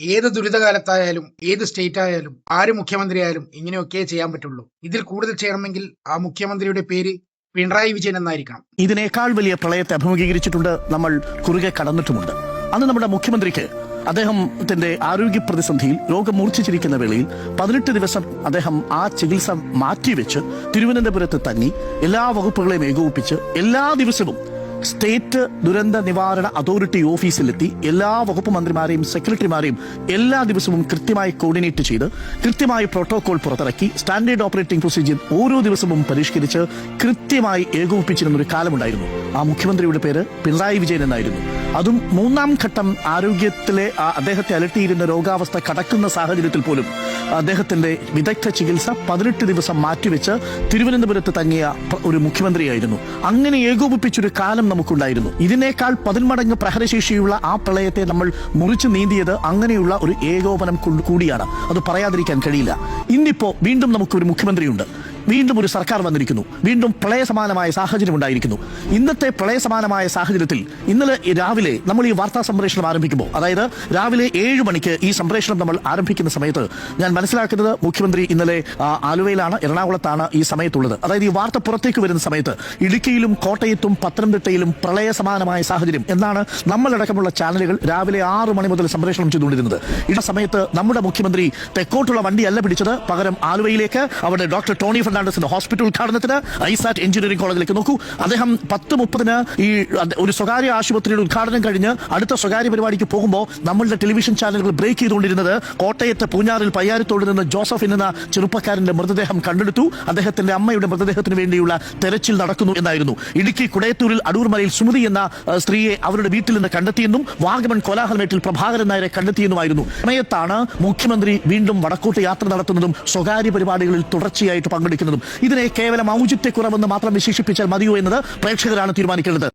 ഏത് ദുരിതകാലത്തായാലും ഏത് സ്റ്റേറ്റ് ആയാലും ആര് മുഖ്യമന്ത്രി ആയാലും ഇങ്ങനെയൊക്കെ ചെയ്യാൻ പറ്റുള്ളൂ. ഇതിൽ കൂടുതൽ ചെയ്യണമെങ്കിൽ ആ മുഖ്യമന്ത്രിയുടെ പേര് പിണറായി വിജയൻ എന്നായിരിക്കണം. ഇതിനേക്കാൾ വലിയ പ്രളയത്തെ അഭിമുഖീകരിച്ചിട്ടുണ്ട്, നമ്മൾ കുറുകെ കടന്നിട്ടുമുണ്ട്. അന്ന് നമ്മുടെ മുഖ്യമന്ത്രിക്ക് അദ്ദേഹത്തിന്റെ ആരോഗ്യ പ്രതിസന്ധിയിൽ രോഗം മൂർച്ഛിച്ചിരിക്കുന്ന വേളയിൽ 18 ദിവസം അദ്ദേഹം ആ ചികിത്സ മാറ്റിവെച്ച് തിരുവനന്തപുരത്ത് തങ്ങി എല്ലാ വകുപ്പുകളെയും ഏകോപിപ്പിച്ച് എല്ലാ ദിവസവും സ്റ്റേറ്റ് ദുരന്ത നിവാരണ അതോറിറ്റി ഓഫീസിലെത്തി എല്ലാ വകുപ്പ് മന്ത്രിമാരെയും സെക്രട്ടറിമാരെയും എല്ലാ ദിവസവും കൃത്യമായി കോർഡിനേറ്റ് ചെയ്ത് കൃത്യമായി പ്രോട്ടോകോൾ പുറത്തിറക്കി സ്റ്റാൻഡേർഡ് ഓപ്പറേറ്റിംഗ് പ്രൊസീജിയർ ഓരോ ദിവസവും പരിഷ്കരിച്ച് കൃത്യമായി ഏകോപിപ്പിച്ചിരുന്ന ഒരു കാലമുണ്ടായിരുന്നു. ആ മുഖ്യമന്ത്രിയുടെ പേര് പിണറായി വിജയൻ എന്നായിരുന്നു. അതും 3ാം ഘട്ടം ആരോഗ്യത്തിലെ അദ്ദേഹത്തെ അലട്ടിയിരുന്ന രോഗാവസ്ഥ കടക്കുന്ന സാഹചര്യത്തിൽ പോലും അദ്ദേഹത്തിന്റെ വിദഗ്ധ ചികിത്സ 18 ദിവസം മാറ്റിവെച്ച് തിരുവനന്തപുരത്ത് തങ്ങിയ ഒരു മുഖ്യമന്ത്രിയായിരുന്നു. അങ്ങനെ ഏകോപിപ്പിച്ചൊരു കാലം നമുക്കുണ്ടായിരുന്നു. ഇതിനേക്കാൾ 10 മടങ്ങ് പ്രഹരശേഷിയുള്ള ആ പ്രളയത്തെ നമ്മൾ മുറിച്ചു നീന്തിയത് അങ്ങനെയുള്ള ഒരു ഏകോപനം കൂടിയാണ്. അത് പറയാതിരിക്കാൻ കഴിയില്ല. ഇന്നിപ്പോ വീണ്ടും നമുക്കൊരു മുഖ്യമന്ത്രിയുണ്ട്, വീണ്ടും ഒരു സർക്കാർ വന്നിരിക്കുന്നു, വീണ്ടും പ്രളയസമാനമായ സാഹചര്യം ഉണ്ടായിരിക്കുന്നു. ഇന്നത്തെ പ്രളയസമാനമായ സാഹചര്യത്തിൽ ഇന്നലെ രാവിലെ നമ്മൾ ഈ വാർത്താ സംപ്രേഷണം ആരംഭിക്കുമ്പോൾ, അതായത് രാവിലെ 7 മണിക്ക് ഈ സംപ്രേഷണം നമ്മൾ ആരംഭിക്കുന്ന സമയത്ത് ഞാൻ മനസ്സിലാക്കുന്നത് മുഖ്യമന്ത്രി ഇന്നലെ ആലുവയിലാണ്, എറണാകുളത്താണ് ഈ സമയത്തുള്ളത്. അതായത് ഈ വാർത്ത പുറത്തേക്ക് വരുന്ന സമയത്ത് ഇടുക്കിയിലും കോട്ടയത്തും പത്തനംതിട്ടയിലും പ്രളയസമാനമായ സാഹചര്യം എന്നാണ് നമ്മളടക്കമുള്ള ചാനലുകൾ രാവിലെ 6 മണി മുതൽ സംപ്രേഷണം ചെയ്തുകൊണ്ടിരുന്നത്. ഈ സമയത്ത് നമ്മുടെ മുഖ്യമന്ത്രി തെക്കോട്ടുള്ള വണ്ടിയല്ല പിടിച്ചത്, പകരം ആലുവയിലേക്ക് അവിടെ ഡോക്ടർ ടോണി ഫെർണാണ്ടസിന്റെ ഹോസ്പിറ്റൽ ഉദ്ഘാടനത്തിന് ഐസാറ്റ് എഞ്ചിനീയറിംഗ് കോളേജിലേക്ക് നോക്കൂ. അദ്ദേഹം 10:30 ഈ ഒരു സ്വകാര്യ ആശുപത്രിയുടെ ഉദ്ഘാടനം കഴിഞ്ഞ് അടുത്ത സ്വകാര്യ പരിപാടിക്ക് പോകുമ്പോൾ നമ്മളുടെ ടെലിവിഷൻ ചാനലുകൾ ബ്രേക്ക് ചെയ്തുകൊണ്ടിരുന്നത് കോട്ടയത്ത് പൂഞ്ഞാറിൽ പയ്യാരത്തോട് നിന്ന് ജോസഫ് എന്ന ചെറുപ്പക്കാരന്റെ മൃതദേഹം കണ്ടെടുത്തു, അദ്ദേഹത്തിന്റെ അമ്മയുടെ മൃതദേഹത്തിന് വേണ്ടിയുള്ള തെരച്ചിൽ നടക്കുന്നു എന്നായിരുന്നു. ഇടുക്കി കുടയത്തൂരിൽ അടൂർമലയിൽ സുമതി എന്ന സ്ത്രീയെ അവരുടെ വീട്ടിൽ നിന്ന് കണ്ടെത്തിയെന്നും വാഗമൺ കോലാഹലമേട്ടിൽ പ്രഭാകരൻ നായരെ കണ്ടെത്തിയെന്നുമായിരുന്നു. സമയത്താണ് മുഖ്യമന്ത്രി വീണ്ടും വടക്കോട്ട് യാത്ര നടത്തുന്നതും സ്വകാര്യ പരിപാടികളിൽ തുടർച്ചയായിട്ട് പങ്കെടുക്കുന്നതും. ഇതിനെ കേവലം ഔചിത്യക്കുറവെന്ന് മാത്രം വിശേഷിപ്പിച്ചാൽ മതിയോ എന്നത് പ്രേക്ഷകരാണ് തീരുമാനിക്കേണ്ടത്.